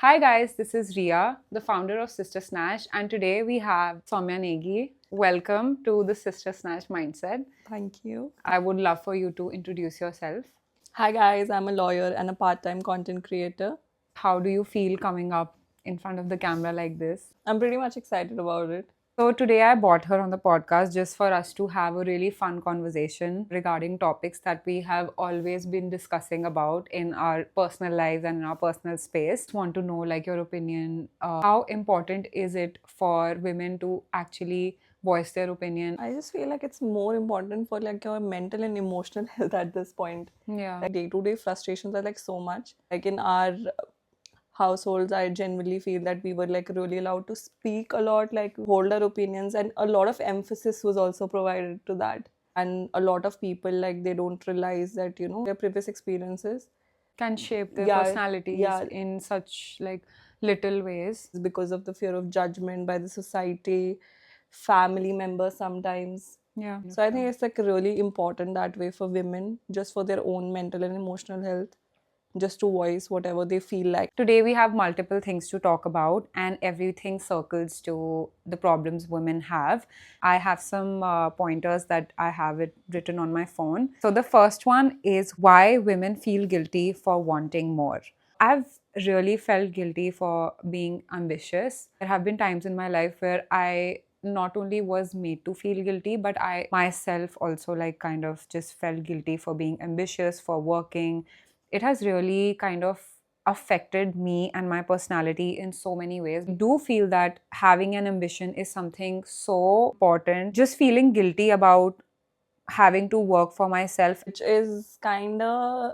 Hi guys, this is Ria, the founder of Sister Snatch, and today we have Soumya Negi. Welcome to the Sister Snatch Mindset. Thank you. I would love for you to introduce yourself. Hi, guys. I'm a lawyer and a part time content creator. How do you feel coming up in front of the camera like this? I'm pretty much excited about it. So, today I brought her on the podcast just for us to have a really fun conversation regarding topics that we have always been discussing about in our personal lives and in our personal space. Want to know, like, your opinion. How important is it for women to actually voice their opinion? I just feel like it's more important for like your mental and emotional health at this point. Yeah. Like day to day frustrations are like so much. Like in our households, I genuinely feel that we were like really allowed to speak a lot, like hold our opinions, and a lot of emphasis was also provided to that. And a lot of people like they don't realize that their previous experiences Can shape their yeah personalities yeah in such like little ways. because of the fear of judgment by the society, family members sometimes. Yeah. So I think it's like really important that way for women, just for their own mental and emotional health, just to voice whatever they feel like. Today, we have multiple things to talk about, and everything circles to the problems women have. I have some pointers that I have it written on my phone. So, the first one is why women feel guilty for wanting more. I've really felt guilty for being ambitious. There have been times in my life where I not only was made to feel guilty, but I myself also like kind of just felt guilty for being ambitious, for working. It has really kind of affected me and my personality in so many ways. I do feel that having an ambition is something so important. Just feeling guilty about having to work for myself. Which is kind of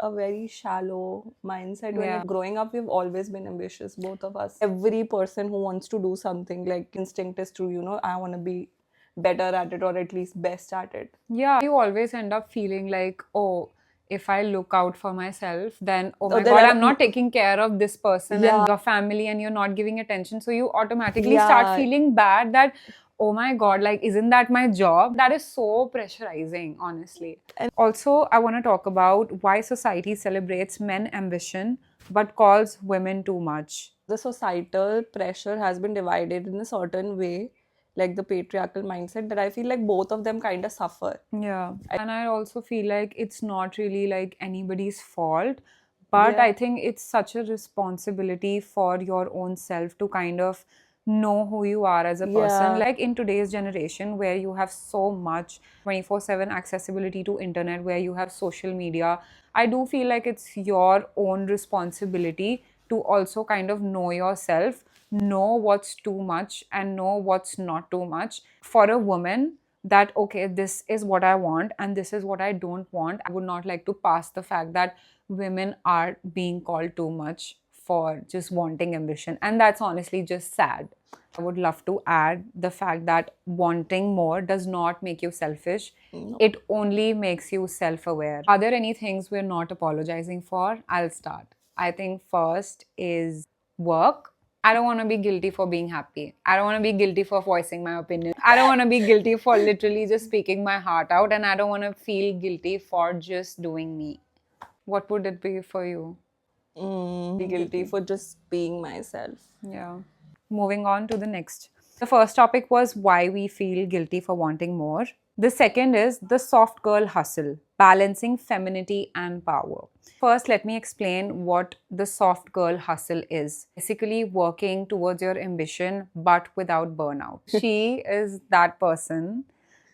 a very shallow mindset. When Yeah. like growing up, we've always been ambitious, both of us. Every person who wants to do something, like instinct is to, I want to be better at it or at least best at it. Yeah, you always end up feeling like, oh, if I look out for myself, then oh my Then god, I'm not taking care of this person Yeah. and your family, and you're not giving attention. So you automatically Yeah. start feeling bad that, oh my god, like, isn't that my job? That is so pressurizing, honestly. And Also, I want to talk about why society celebrates men ambition but calls women too much. the societal pressure has been divided in a certain way, like the patriarchal mindset, that I feel like both of them kind of suffer. Yeah. And I also feel like it's not really like anybody's fault, but Yeah. I think it's such a responsibility for your own self to kind of know who you are as a person. Yeah. Like in today's generation where you have so much 24/7 accessibility to internet, where you have social media, I do feel like it's your own responsibility to also kind of know yourself, know what's too much and know what's not too much. For a woman, that okay, this is what I want and this is what I don't want. I would not like to pass the fact that women are being called too much for just wanting ambition, and that's honestly just sad. I would love to add the fact that wanting more does not make you selfish. No. It only makes you self-aware. Are there any things we're not apologizing for? I'll start. I think first is work. I don't want to be guilty for being happy. I don't want to be guilty for voicing my opinion. I don't want to be guilty for literally just speaking my heart out. And I don't want to feel guilty for just doing me. What would it be for you? Be guilty for just being myself. Yeah. Moving on to the next. The first topic was why we feel guilty for wanting more. The second is the soft girl hustle, balancing femininity and power. First, let me explain what the soft girl hustle is. Basically, working towards your ambition but without burnout. She is that person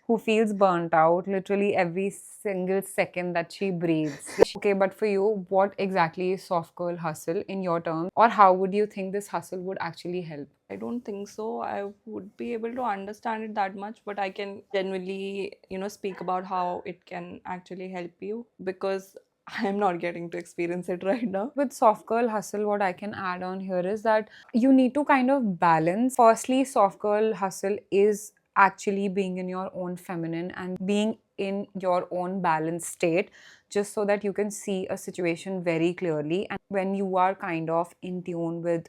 who feels burnt out literally every single second that she breathes. Okay, but for you, what exactly is soft girl hustle in your terms? Or how would you think this hustle would actually help? I don't think so. I would be able to understand it that much, but I can genuinely, speak about how it can actually help you, because I'm not getting to experience it right now. With soft girl hustle, what I can add on here is that you need to kind of balance. Firstly, soft girl hustle is actually being in your own feminine and being in your own balanced state, just so that you can see a situation very clearly. And when you are kind of in tune with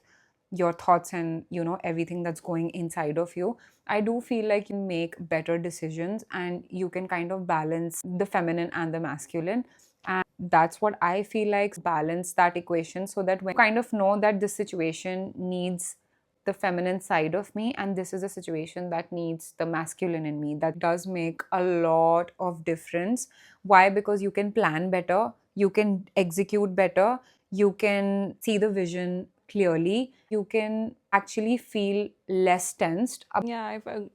your thoughts and everything that's going inside of you, I do feel like you make better decisions and you can kind of balance the feminine and the masculine. And that's what I feel like balance that equation, so that when you kind of know that this situation needs the feminine side of me and this is a situation that needs the masculine in me, that does make a lot of difference. Why? Because you can plan better, you can execute better, you can see the vision clearly, you can actually feel less tensed. Yeah,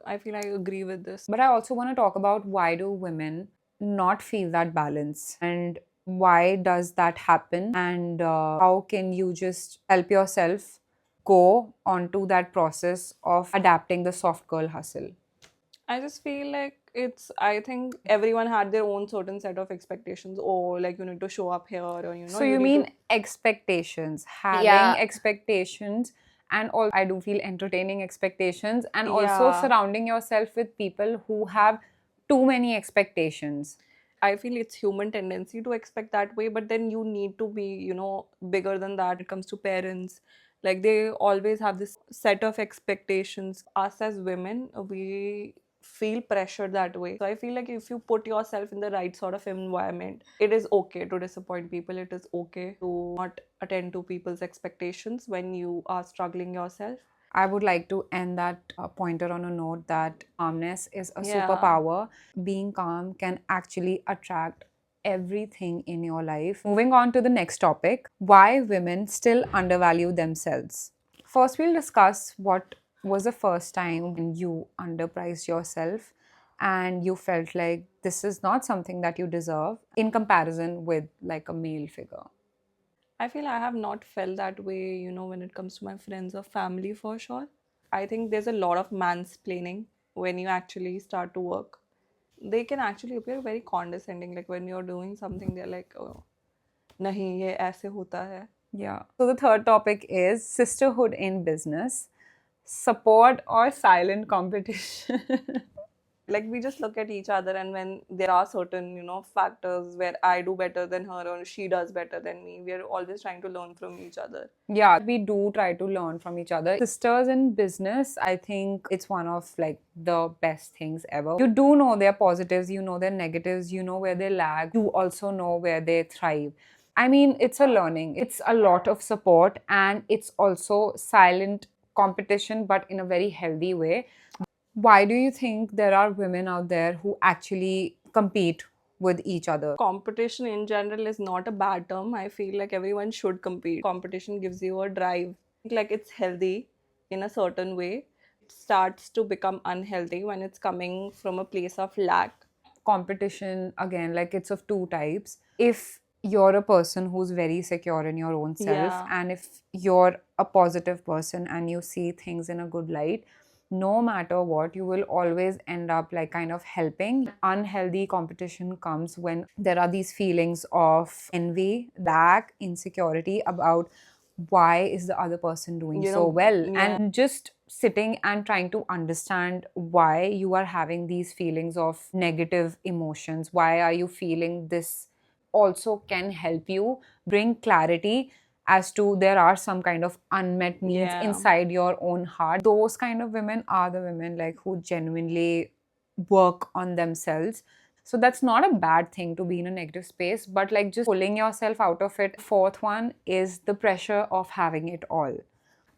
I feel I agree with this. But I also want to talk about, why do women not feel that balance, and why does that happen, and how can you just help yourself go onto that process of adapting the soft girl hustle? I just feel like I think everyone had their own certain set of expectations. Oh, like you need to show up here, or So you you need mean to. expectations, having Yeah, expectations, and also I do feel entertaining expectations, and also yeah. surrounding yourself with people who have too many expectations. I feel it's human tendency to expect that way, but then you need to be, bigger than that. It comes to parents. Like they always have this set of expectations. Us as women, we feel pressure that way. So I feel like if you put yourself in the right sort of environment, it is okay to disappoint people. It is okay to not attend to people's expectations when you are struggling yourself. I would like to end that pointer on a note that calmness is a Yeah. superpower. Being calm can actually attract everything in your life. Moving on to the next topic, why women still undervalue themselves. First, we'll discuss what was the first time when you underpriced yourself and you felt like this is not something that you deserve in comparison with like a male figure. I feel I have not felt that way, when it comes to my friends or family for sure. I think there's a lot of mansplaining when you actually start to work. They can actually appear very condescending. Like when you're doing something, they're like, oh, nahi, ye aise hota hai. Yeah. So the third topic is sisterhood in business, support or silent competition. Like we just look at each other, and when there are certain, factors where I do better than her or she does better than me, we're always trying to learn from each other. Yeah, we do try to learn from each other. Sisters in business, I think it's one of like the best things ever. You do know their positives, you know their negatives, you know where they lag, you also know where they thrive. I mean, it's a learning, it's a lot of support, and it's also silent competition, but in a very healthy way. Why do you think there are women out there who actually compete with each other? Competition in general is not a bad term. I feel like everyone should compete. Competition gives you a drive. Like it's healthy in a certain way. It starts to become unhealthy when it's coming from a place of lack. Competition, again, like it's of two types. If you're a person who's very secure in your own self, Yeah. and if you're a positive person and you see things in a good light, no matter what, you will always end up like kind of helping. Unhealthy competition comes when there are these feelings of envy, lack, insecurity about why is the other person doing so well, Yeah. and just sitting and trying to understand why you are having these feelings of negative emotions, why are you feeling this, also can help you bring clarity as to there are some kind of unmet needs Yeah. inside your own heart. Those kind of women are the women like who genuinely work on themselves. So that's not a bad thing to be in a negative space, but like just pulling yourself out of it. Fourth one is the pressure of having it all.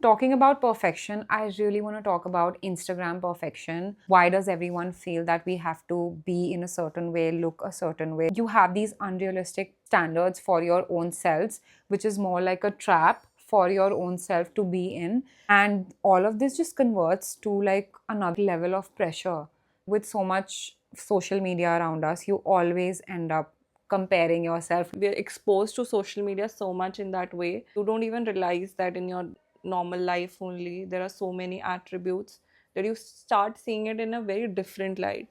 Talking about perfection, I really want to talk about Instagram perfection. Why does everyone feel that we have to be in a certain way, look a certain way? You have these unrealistic standards for your own selves, which is more like a trap for your own self to be in. And all of this just converts to like another level of pressure. With so much social media around us, you always end up comparing yourself. We're exposed to social media so much in that way. You don't even realize that in your normal life only there are so many attributes that you start seeing it in a very different light.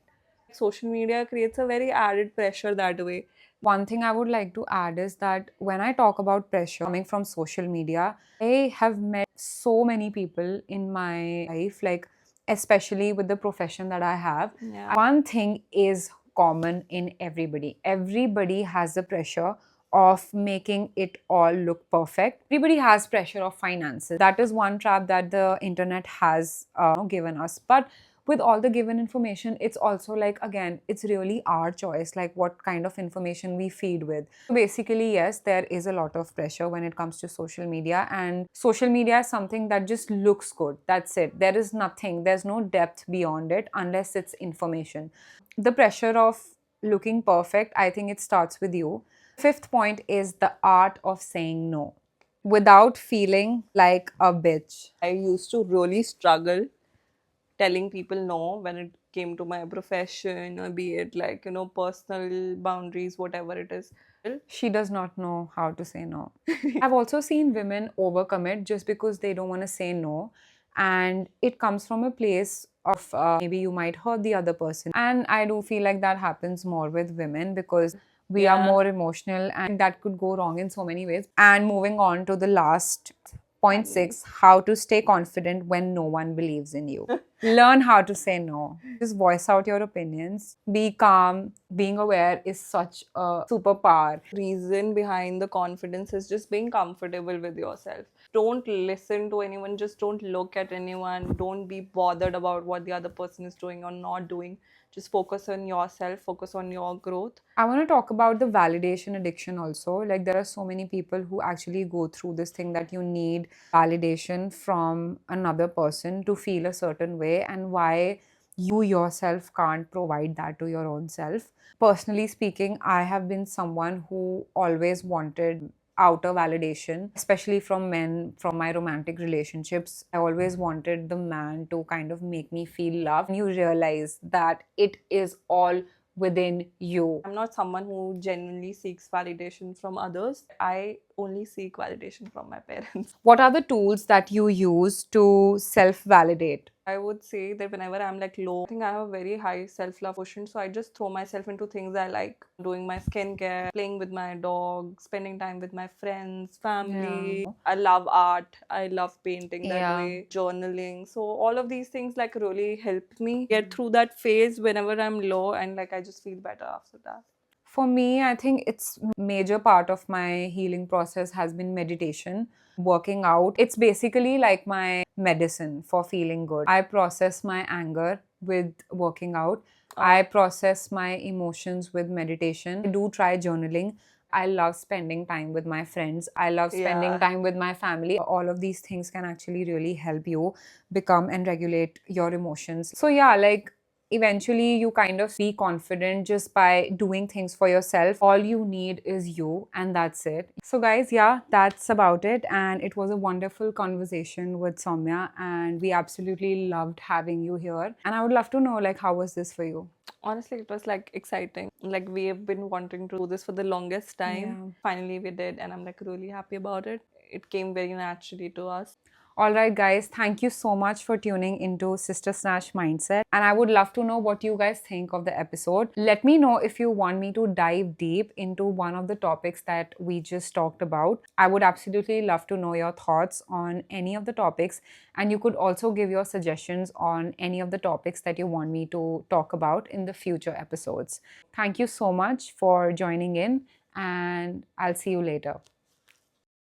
Social media creates a very added pressure that way. One thing I would like to add is that when I talk about pressure coming from social media, I have met so many people in my life, like especially with the profession that I have. Yeah. One thing is common in everybody. Everybody has the pressure of making it all look perfect. Everybody has pressure of finances. That is one trap that the internet has given us. But with all the given information, it's also like, again, it's really our choice, like what kind of information we feed with. So basically, yes, there is a lot of pressure when it comes to social media, and social media is something that just looks good. That's it. There is nothing, there's no depth beyond it unless it's information. The pressure of looking perfect, I think it starts with you. Fifth point is the art of saying no without feeling like a bitch. I used to really struggle telling people no when it came to my profession, or be it like, personal boundaries, whatever it is. She does not know how to say no. I've also seen women overcommit just because they don't want to say no. And it comes from a place of maybe you might hurt the other person. And I do feel like that happens more with women because we are Yeah. more emotional, and that could go wrong in so many ways. And moving on to the last point six, how to stay confident when no one believes in you. Learn how to say no. Just voice out your opinions. Be calm. Being aware is such a superpower. Reason behind the confidence is just being comfortable with yourself. Don't listen to anyone, just don't look at anyone, don't be bothered about what the other person is doing or not doing. Just focus on yourself, focus on your growth. I want to talk about the validation addiction also. Like, there are so many people who actually go through this thing that you need validation from another person to feel a certain way, and why you yourself can't provide that to your own self. Personally speaking, I have been someone who always wanted outer validation, especially from men, from my romantic relationships. I always wanted the man to kind of make me feel love. And you realize that it is all within you. I'm not someone who genuinely seeks validation from others. I only seek validation from my parents. What are the tools that you use to self validate? I would say that whenever I'm like low, I think I have a very high self-love quotient. So I just throw myself into things I like. Doing my skincare, playing with my dog, spending time with my friends, family. Yeah. I love art. I love painting that Yeah. way, journaling. So all of these things like really help me get through that phase whenever I'm low, and like I just feel better after that. For me, I think it's major part of my healing process has been meditation, working out. It's basically like my medicine for feeling good. I process my anger with working out. I process my emotions with meditation. I do try journaling. I love spending time with my friends. I love spending Yeah. time with my family. All of these things can actually really help you become and regulate your emotions. So yeah, like, eventually you kind of be confident just by doing things for yourself. All you need is you, and that's it. So guys, yeah, that's about it, and it was a wonderful conversation with Soumya, and we absolutely loved having you here. And I would love to know, like, how was this for you? Honestly, it was like exciting. Like we have been wanting to do this for the longest time. Yeah. Finally, we did, and I'm like really happy about it. It came very naturally to us. All right, guys, thank you so much for tuning into Sister Snatch Mindset. And I would love to know what you guys think of the episode. Let me know if you want me to dive deep into one of the topics that we just talked about. I would absolutely love to know your thoughts on any of the topics. And you could also give your suggestions on any of the topics that you want me to talk about in the future episodes. Thank you so much for joining in, and I'll see you later.